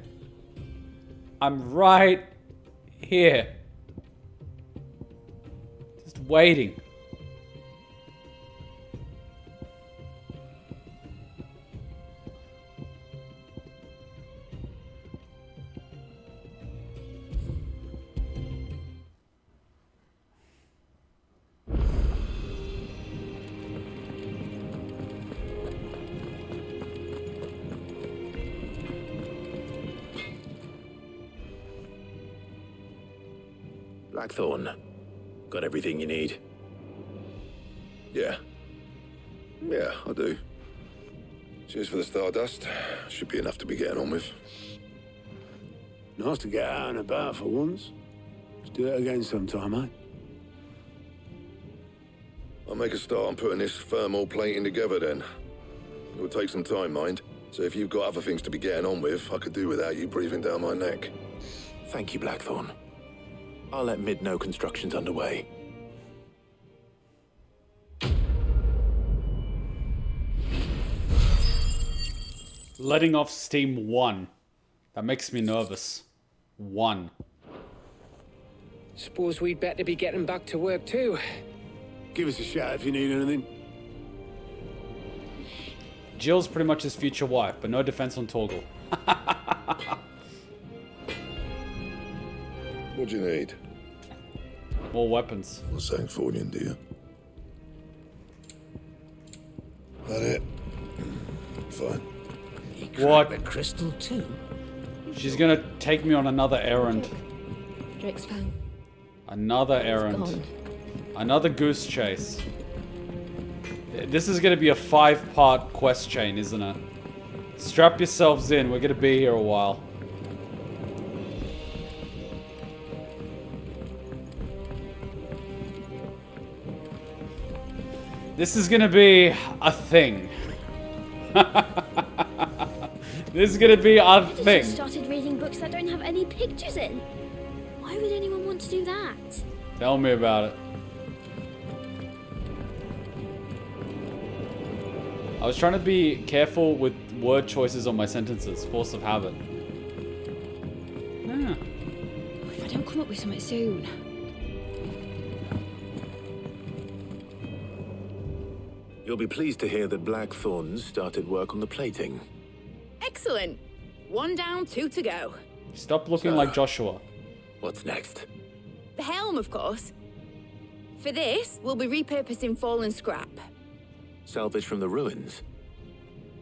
Speaker 1: I'm right here. Just waiting.
Speaker 2: Blackthorn. Got everything you need?
Speaker 10: Yeah. Yeah, I do. Cheers for the stardust. Should be enough to be getting on with.
Speaker 11: Nice to get out and about for once. Let's do it again sometime, eh?
Speaker 10: I'll make a start on putting this thermal plating together then. It will take some time, mind. So if you've got other things to be getting on with, I could do without you breathing down my neck.
Speaker 2: Thank you, Blackthorn. I'll let Mid know construction's underway.
Speaker 1: Letting off steam 1. That makes me nervous. 1.
Speaker 15: Suppose we'd better be getting back to work too.
Speaker 11: Give us a shout if you need anything.
Speaker 1: Jill's pretty much his future wife, but no defense on Torgal.
Speaker 10: What do you need?
Speaker 1: More weapons.
Speaker 10: Not saying Fornian, do you? That it? Fine.
Speaker 1: What?
Speaker 6: The crystal too?
Speaker 1: She's gonna take me on another errand.
Speaker 9: Drake's found.
Speaker 1: Another errand.
Speaker 9: Gone.
Speaker 1: Another goose chase. This is gonna be a 5-part quest chain, isn't it? Strap yourselves in, we're gonna be here a while. This is gonna be a thing. This is gonna be a thing.
Speaker 7: I just started reading books that don't have any pictures in. Why would anyone want to do that?
Speaker 1: Tell me about it. I was trying to be careful with word choices on my sentences. Force of habit. Yeah.
Speaker 9: If I don't come up with something soon.
Speaker 2: You'll be pleased to hear that Blackthorn's started work on the plating.
Speaker 12: Excellent. 1 down, 2 to go.
Speaker 1: Stop looking like Joshua.
Speaker 2: What's next?
Speaker 12: The helm, of course. For this, we'll be repurposing fallen scrap.
Speaker 2: Salvage from the ruins?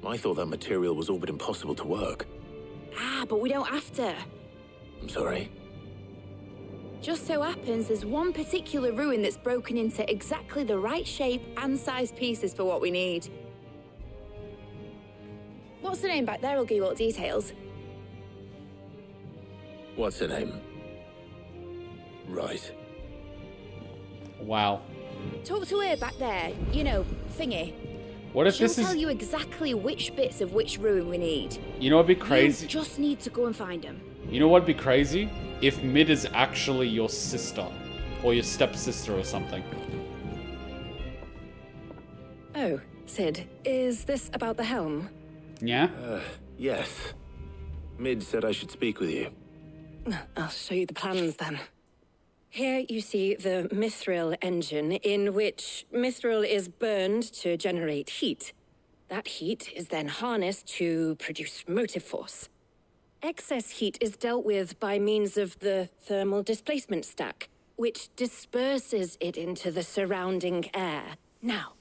Speaker 2: I thought that material was all but impossible to work.
Speaker 12: Ah, but we don't have to.
Speaker 2: I'm sorry.
Speaker 12: Just so happens there's one particular ruin that's broken into exactly the right shape and size pieces for what we need. What's the name back there? I'll give you all the details.
Speaker 2: What's her name? Right.
Speaker 1: Wow.
Speaker 12: Talk to her back there. You know, thingy.
Speaker 1: What if
Speaker 12: She'll
Speaker 1: this is...
Speaker 12: tell you exactly which bits of which ruin we need.
Speaker 1: You know what'd be crazy?
Speaker 12: You just need to go and find them.
Speaker 1: You know what'd be crazy? If Mid is actually your sister. Or your stepsister or something.
Speaker 16: Oh, Sid, is this about the helm?
Speaker 1: Yeah?
Speaker 2: Yes. Mid said I should speak with you.
Speaker 16: I'll show you the plans then. Here you see the mithril engine, in which mithril is burned to generate heat. That heat is then harnessed to produce motive force. Excess heat is dealt with by means of the thermal displacement stack, which disperses it into the surrounding air. Now,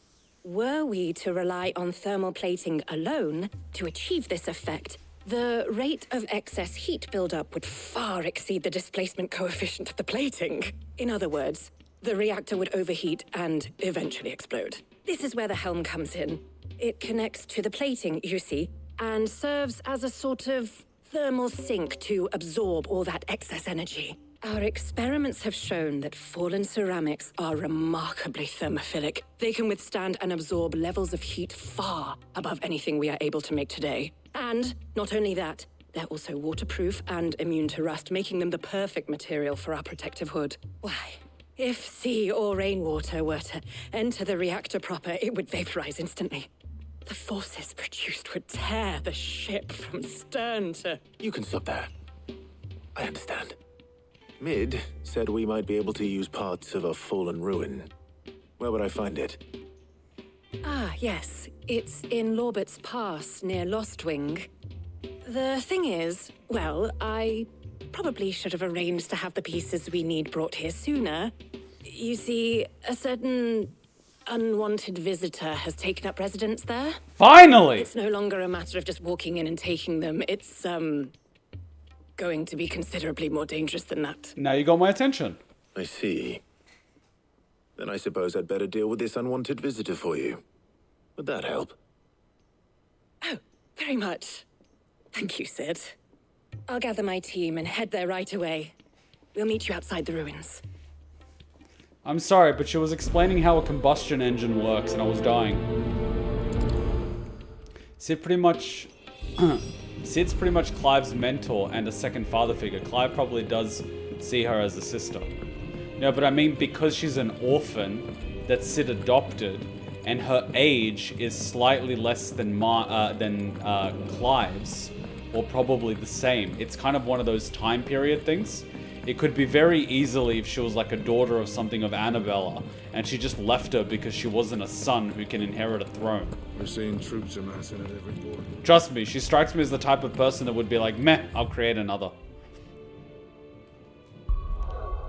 Speaker 16: were we to rely on thermal plating alone to achieve this effect, the rate of excess heat buildup would far exceed the displacement coefficient of the plating. In other words, the reactor would overheat and eventually explode. This is where the helm comes in. It connects to the plating, you see, and serves as a sort of thermal sink to absorb all that excess energy. Our experiments have shown that fallen ceramics are remarkably thermophilic. They can withstand and absorb levels of heat far above anything we are able to make today. And not only that, they're also waterproof and immune to rust, making them the perfect material for our protective hood. Why, if sea or rainwater were to enter the reactor proper, it would vaporize instantly. The forces produced would tear the ship from stern to...
Speaker 2: You can stop there. I understand. Mid said we might be able to use parts of a fallen ruin. Where would I find it?
Speaker 16: Ah, yes. It's in Lorbert's Pass, near Lostwing. The thing is, well, I probably should have arranged to have the pieces we need brought here sooner. You see, a certain unwanted visitor has taken up residence there.
Speaker 1: Finally!
Speaker 16: It's no longer a matter of just walking in and taking them. It's, going to be considerably more dangerous than that.
Speaker 1: Now you got my attention.
Speaker 2: I see. Then I suppose I'd better deal with this unwanted visitor for you. Would that help?
Speaker 16: Oh, very much. Thank you, Sid. I'll gather my team and head there right away. We'll meet you outside the ruins.
Speaker 1: I'm sorry, but she was explaining how a combustion engine works and I was dying. Sid's pretty much Clive's mentor and a second father figure. Clive probably does see her as a sister. No, but I mean because she's an orphan that Sid adopted and her age is slightly less than Clive's, or probably the same. It's kind of one of those time period things. It could be very easily if she was like a daughter of something of Annabella, and she just left her because she wasn't a son who can inherit a throne.
Speaker 17: We're seeing troops amassing at every border.
Speaker 1: Trust me, she strikes me as the type of person that would be like, meh, I'll create another.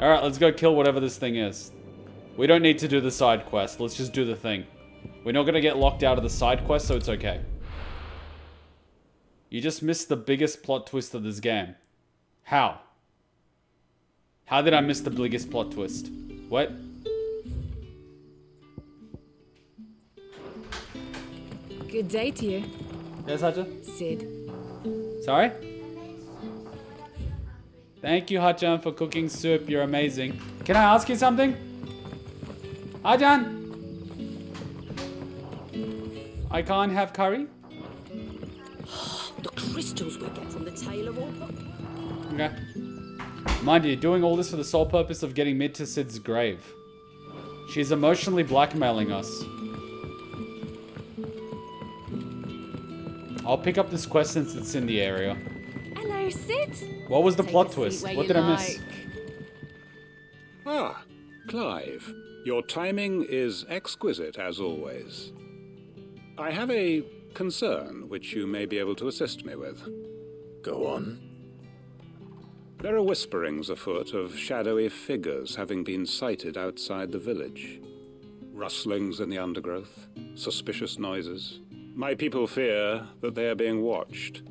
Speaker 1: Alright, let's go kill whatever this thing is. We don't need to do the side quest, let's just do the thing. We're not gonna get locked out of the side quest, so it's okay. You just missed the biggest plot twist of this game. How? How did I miss the biggest plot twist? What?
Speaker 4: Good day to you.
Speaker 1: Yes, Hatcha?
Speaker 4: Sid.
Speaker 1: Sorry? Thank you, Hachan, for cooking soup. You're amazing. Can I ask you something? Hachan? I can't have curry?
Speaker 8: The crystals we'll get from the tail of all...
Speaker 1: Okay. Mind you, doing all this for the sole purpose of getting Mid to Sid's grave. She's emotionally blackmailing us. I'll pick up this quest since it's in the area.
Speaker 12: Hello, Sid.
Speaker 1: What was the plot twist? What did I miss?
Speaker 18: Ah, Clive. Your timing is exquisite, as always. I have a concern which you may be able to assist me with.
Speaker 2: Go on.
Speaker 18: There are whisperings afoot of shadowy figures having been sighted outside the village. Rustlings in the undergrowth, suspicious noises. My people fear that they are being watched.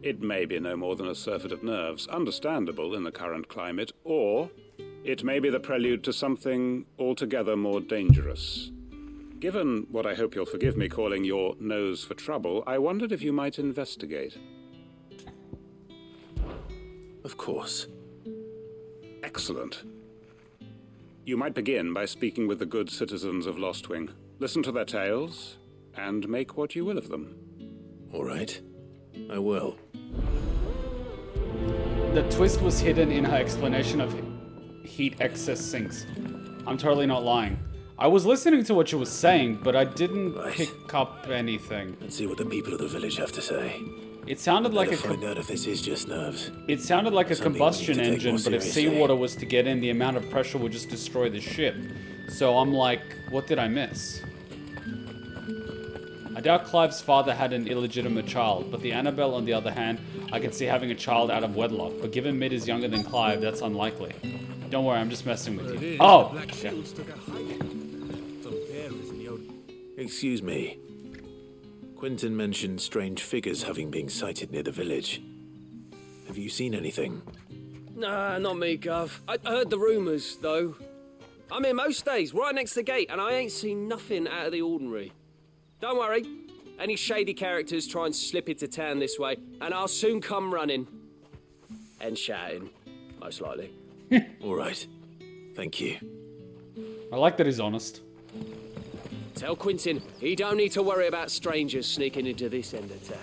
Speaker 18: It may be no more than a surfeit of nerves, understandable in the current climate, or it may be the prelude to something altogether more dangerous. Given what I hope you'll forgive me calling your nose for trouble, I wondered if you might investigate.
Speaker 2: Of course.
Speaker 18: Excellent. You might begin by speaking with the good citizens of Lostwing. Listen to their tales, and make what you will of them.
Speaker 2: All right. I will.
Speaker 1: The twist was hidden in her explanation of heat excess sinks. I'm totally not lying. I was listening to what she was saying, but I didn't pick up anything.
Speaker 2: Let's see what the people of the village have to say.
Speaker 1: It sounded like
Speaker 2: find out if this is just nerves.
Speaker 1: It sounded like a combustion engine, but if
Speaker 2: seriously.
Speaker 1: seawater was to get in, the amount of pressure would just destroy the ship. So I'm like, what did I miss? I doubt Clive's father had an illegitimate child, but the Annabelle, on the other hand, I can see having a child out of wedlock. But given Mid is younger than Clive, that's unlikely. Don't worry, I'm just messing with you. Oh! Okay.
Speaker 2: Excuse me. Quentin mentioned strange figures having been sighted near the village. Have you seen anything?
Speaker 19: Nah, not me, Gov. I heard the rumours, though. I'm here most days, right next to the gate, and I ain't seen nothing out of the ordinary. Don't worry. Any shady characters try and slip into town this way, and I'll soon come running. And shouting, most likely.
Speaker 2: All right. Thank you.
Speaker 1: I like that he's honest.
Speaker 19: Tell Quentin he don't need to worry about strangers sneaking into this end of town.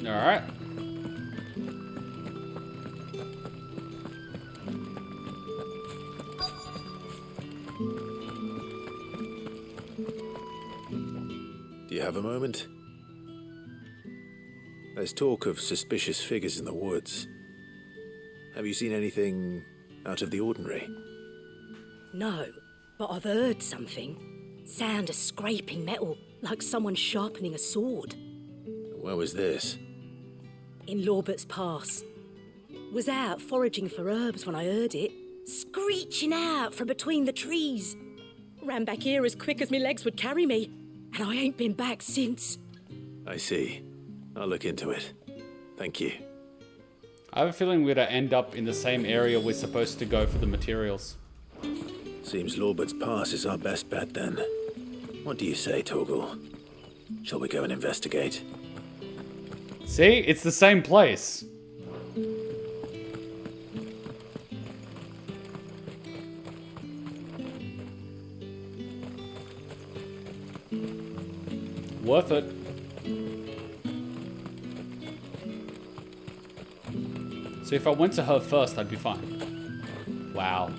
Speaker 1: Alright.
Speaker 2: Do you have a moment? There's talk of suspicious figures in the woods. Have you seen anything out of the ordinary?
Speaker 20: No, but I've heard something. Sound of scraping metal, like someone sharpening a sword.
Speaker 2: Where was this?
Speaker 20: In Lorbert's Pass. Was out foraging for herbs when I heard it, screeching out from between the trees. Ran back here as quick as my legs would carry me, and I ain't been back since.
Speaker 2: I see. I'll look into it. Thank you.
Speaker 1: I have a feeling we're gonna end up in the same area we're supposed to go for the materials.
Speaker 2: Seems Lorbert's Pass is our best bet then. What do you say, Torgal? Shall we go and investigate?
Speaker 1: See? It's the same place. Worth it. So if I went to her first, I'd be fine. Wow.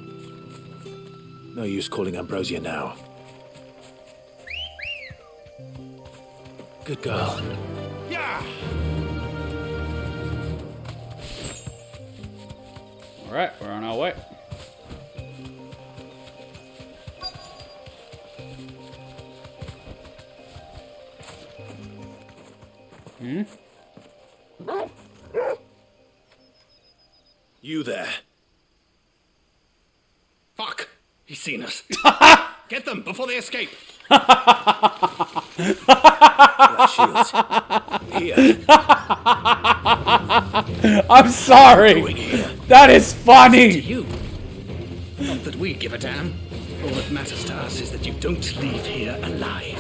Speaker 2: No use calling Ambrosia now. Good girl.
Speaker 19: Yeah!
Speaker 1: Alright, we're on our way. Hmm?
Speaker 2: You there.
Speaker 21: Fuck! He's seen us. Get them before they escape.
Speaker 2: Shields. Here.
Speaker 1: I'm sorry. That is funny.
Speaker 21: To you. Not that we give a damn. All that matters to us is that you don't leave here alive.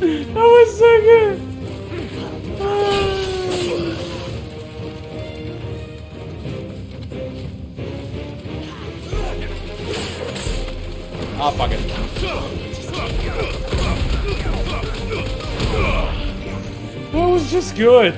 Speaker 1: That was so good. Ah, fuck it. That was just good.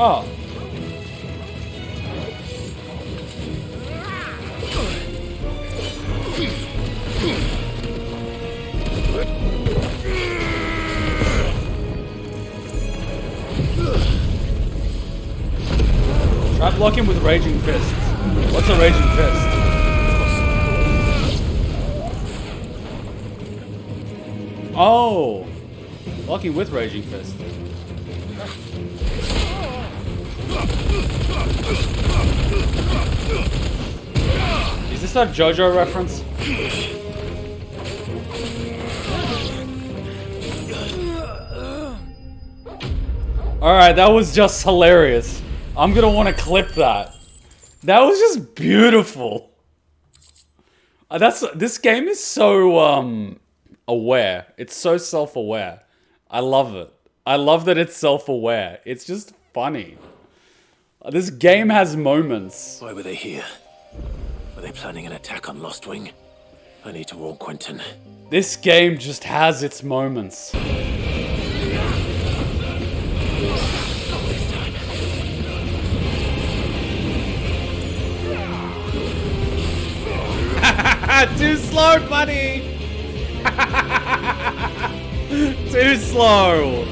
Speaker 1: Oh. Try blocking with Raging Fist. What's a Raging Fist? Oh! Blocking with Raging Fist. Is this a JoJo reference? Alright, that was just hilarious. I'm gonna want to clip that. That was just beautiful. This game is so aware. It's so self-aware. I love it. I love that it's self-aware. It's just funny. This game has moments.
Speaker 2: Why were they here? Were they planning an attack on Lost Wing? I need to warn Quentin.
Speaker 1: This game just has its moments. Too slow, buddy! Too slow!